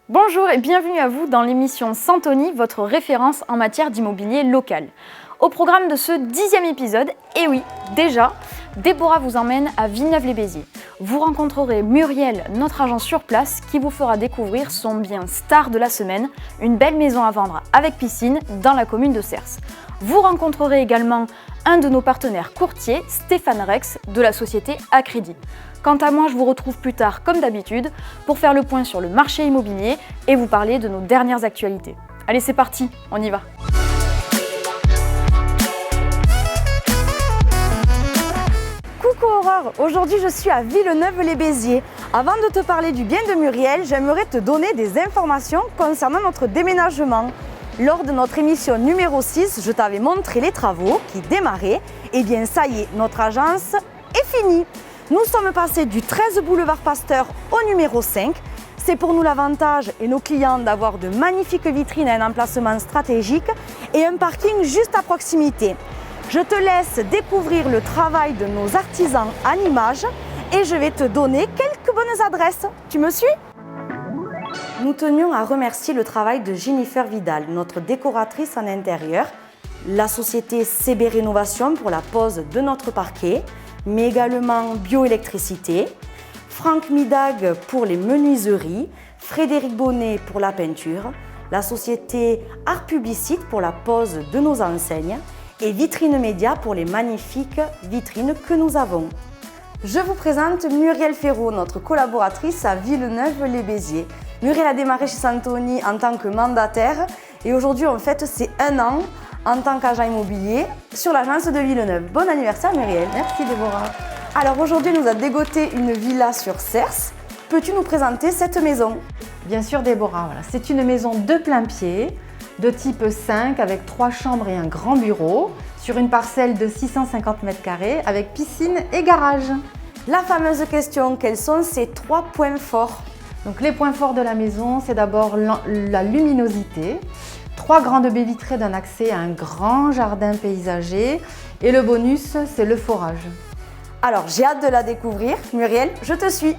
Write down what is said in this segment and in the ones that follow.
Bonjour et bienvenue à vous dans l'émission Santoni, votre référence en matière d'immobilier local. Au programme de ce 10e épisode, et oui, déjà, Déborah vous emmène à Villeneuve-les-Béziers. Vous rencontrerez Muriel, notre agent sur place, qui vous fera découvrir son bien star de la semaine, une belle maison à vendre avec piscine dans la commune de Cers. Vous rencontrerez également un de nos partenaires courtiers, Stéphane Rex, de la société Accrédit. Quant à moi, je vous retrouve plus tard, comme d'habitude, pour faire le point sur le marché immobilier et vous parler de nos dernières actualités. Allez, c'est parti, on y va. Coucou Aurore, aujourd'hui je suis à Villeneuve-les-Béziers. Avant de te parler du bien de Muriel, j'aimerais te donner des informations concernant notre déménagement. Lors de notre émission numéro 6, je t'avais montré les travaux qui démarraient. Et bien ça y est, notre agence est finie. Nous sommes passés du 13 boulevard Pasteur au numéro 5. C'est pour nous l'avantage et nos clients d'avoir de magnifiques vitrines à un emplacement stratégique et un parking juste à proximité. Je te laisse découvrir le travail de nos artisans en images et je vais te donner quelques bonnes adresses. Tu me suis ? Nous tenions à remercier le travail de Jennifer Vidal, notre décoratrice en intérieur, la société CB Rénovation pour la pose de notre parquet, mais également Bioélectricité, Franck Midag pour les menuiseries, Frédéric Bonnet pour la peinture, la société Art Publicite pour la pose de nos enseignes et Vitrine Média pour les magnifiques vitrines que nous avons. Je vous présente Muriel Ferraud, notre collaboratrice à Villeneuve-les-Béziers. Muriel a démarré chez Santoni en tant que mandataire et aujourd'hui on fête ses 1 an en tant qu'agent immobilier sur l'agence de Villeneuve. Bon anniversaire Muriel. Merci Déborah. Alors aujourd'hui elle nous a dégoté une villa sur Cers. Peux-tu nous présenter cette maison ? Bien sûr Déborah, voilà. C'est une maison de plein pied, de type 5 avec 3 chambres et un grand bureau sur une parcelle de 650 m² avec piscine et garage. La fameuse question, quels sont ces 3 points forts ? Donc les points forts de la maison, c'est d'abord la luminosité, 3 grandes baies vitrées d'un accès à un grand jardin paysager et le bonus, c'est le forage. Alors j'ai hâte de la découvrir. Muriel, je te suis.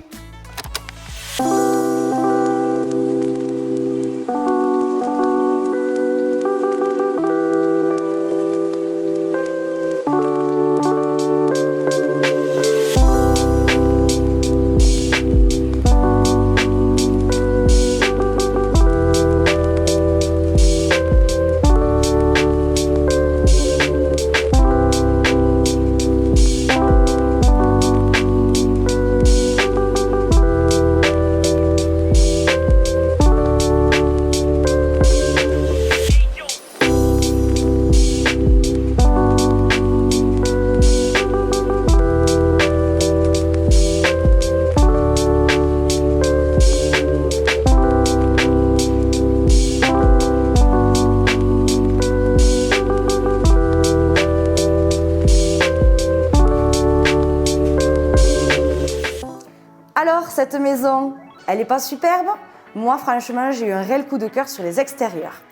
Alors, cette maison, elle n'est pas superbe ? Moi, franchement, j'ai eu un réel coup de cœur sur les extérieurs.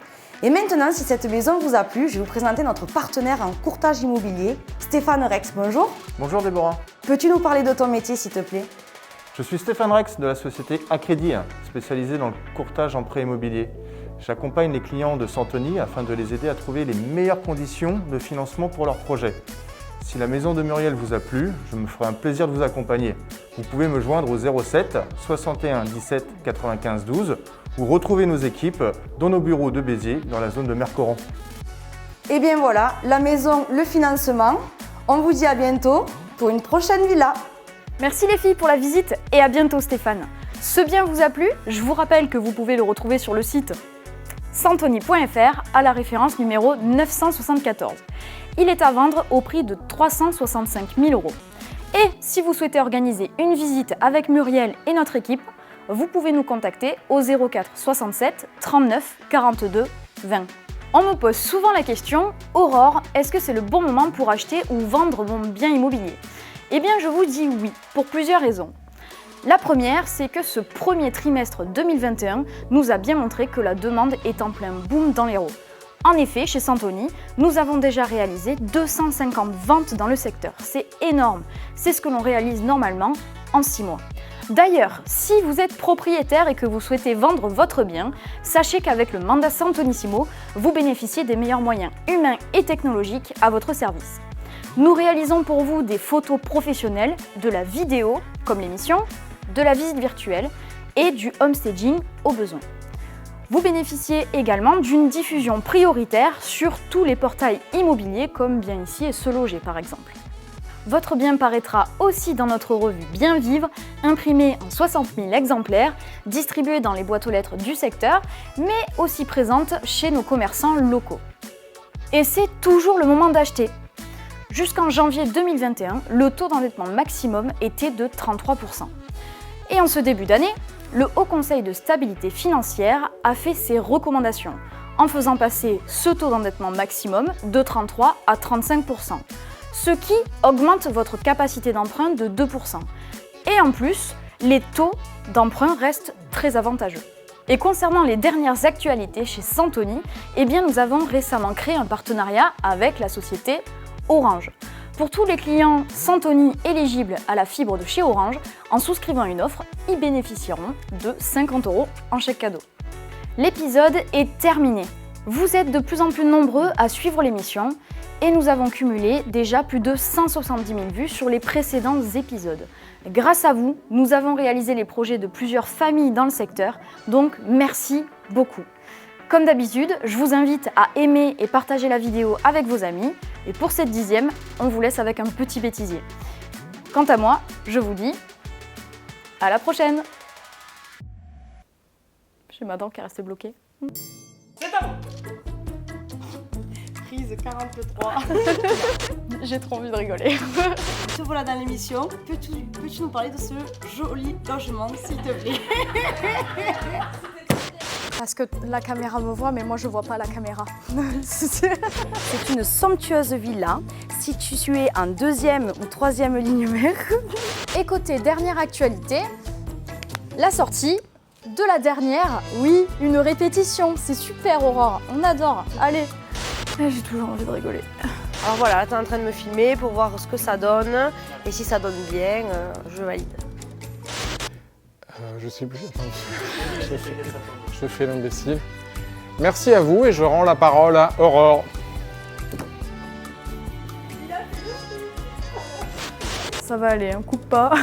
Et maintenant, si cette maison vous a plu, je vais vous présenter notre partenaire en courtage immobilier, Stéphane Rex. Bonjour. Bonjour Déborah. Peux-tu nous parler de ton métier, s'il te plaît ? Je suis Stéphane Rex de la société Accrédit, spécialisée dans le courtage en prêt immobilier. J'accompagne les clients de Santoni afin de les aider à trouver les meilleures conditions de financement pour leurs projets. Si la maison de Muriel vous a plu, je me ferai un plaisir de vous accompagner. Vous pouvez me joindre au 07 61 17 95 12 ou retrouver nos équipes dans nos bureaux de Béziers dans la zone de Mercoran. Et bien voilà, la maison, le financement. On vous dit à bientôt pour une prochaine villa. Merci les filles pour la visite et à bientôt Stéphane. Ce bien vous a plu ? Je vous rappelle que vous pouvez le retrouver sur le site santoni.fr à la référence numéro 974. Il est à vendre au prix de 365 000 €. Et si vous souhaitez organiser une visite avec Muriel et notre équipe, vous pouvez nous contacter au 04 67 39 42 20. On me pose souvent la question, Aurore, est-ce que c'est le bon moment pour acheter ou vendre mon bien immobilier ? Eh bien, je vous dis oui, pour plusieurs raisons. La première, c'est que ce premier trimestre 2021 nous a bien montré que la demande est en plein boom dans l'Hérault. En effet, chez Santoni, nous avons déjà réalisé 250 ventes dans le secteur. C'est énorme. C'est ce que l'on réalise normalement en 6 mois. D'ailleurs, si vous êtes propriétaire et que vous souhaitez vendre votre bien, sachez qu'avec le mandat Santonissimo, vous bénéficiez des meilleurs moyens humains et technologiques à votre service. Nous réalisons pour vous des photos professionnelles, de la vidéo, comme l'émission, de la visite virtuelle et du homestaging au besoin. Vous bénéficiez également d'une diffusion prioritaire sur tous les portails immobiliers comme Bien Ici et Se Loger par exemple. Votre bien paraîtra aussi dans notre revue Bien Vivre, imprimée en 60 000 exemplaires, distribuée dans les boîtes aux lettres du secteur, mais aussi présente chez nos commerçants locaux. Et c'est toujours le moment d'acheter. Jusqu'en janvier 2021, le taux d'endettement maximum était de 33%. Et en ce début d'année, le Haut Conseil de stabilité financière a fait ses recommandations, en faisant passer ce taux d'endettement maximum de 33 à 35%. Ce qui augmente votre capacité d'emprunt de 2%. Et en plus, les taux d'emprunt restent très avantageux. Et concernant les dernières actualités chez Santoni, eh bien nous avons récemment créé un partenariat avec la société Orange. Pour tous les clients Santoni éligibles à la fibre de chez Orange, en souscrivant une offre, ils bénéficieront de 50 € en chèque cadeau. L'épisode est terminé. Vous êtes de plus en plus nombreux à suivre l'émission et nous avons cumulé déjà plus de 170 000 vues sur les précédents épisodes. Grâce à vous, nous avons réalisé les projets de plusieurs familles dans le secteur, donc merci beaucoup. Comme d'habitude, je vous invite à aimer et partager la vidéo avec vos amis. Et pour cette 10e, on vous laisse avec un petit bêtisier. Quant à moi, je vous dis à la prochaine. J'ai ma dent qui est restée bloquée. C'est à vous. Prise 43. J'ai trop envie de rigoler. Te voilà dans l'émission. Peux-tu nous parler de ce joli logement, s'il te plaît? Parce que la caméra me voit, mais moi je vois pas la caméra. C'est une somptueuse villa située en 2e ou 3e ligne mère. Et côté dernière actualité, la sortie de la dernière, oui, une répétition. C'est super Aurore, on adore. Allez, j'ai toujours envie de rigoler. Alors voilà, là t'es en train de me filmer pour voir ce que ça donne. Et si ça donne bien, je valide. Je sais plus. Je fais l'imbécile. Merci à vous et je rends la parole à Aurore. Ça va aller, hein, coupe pas.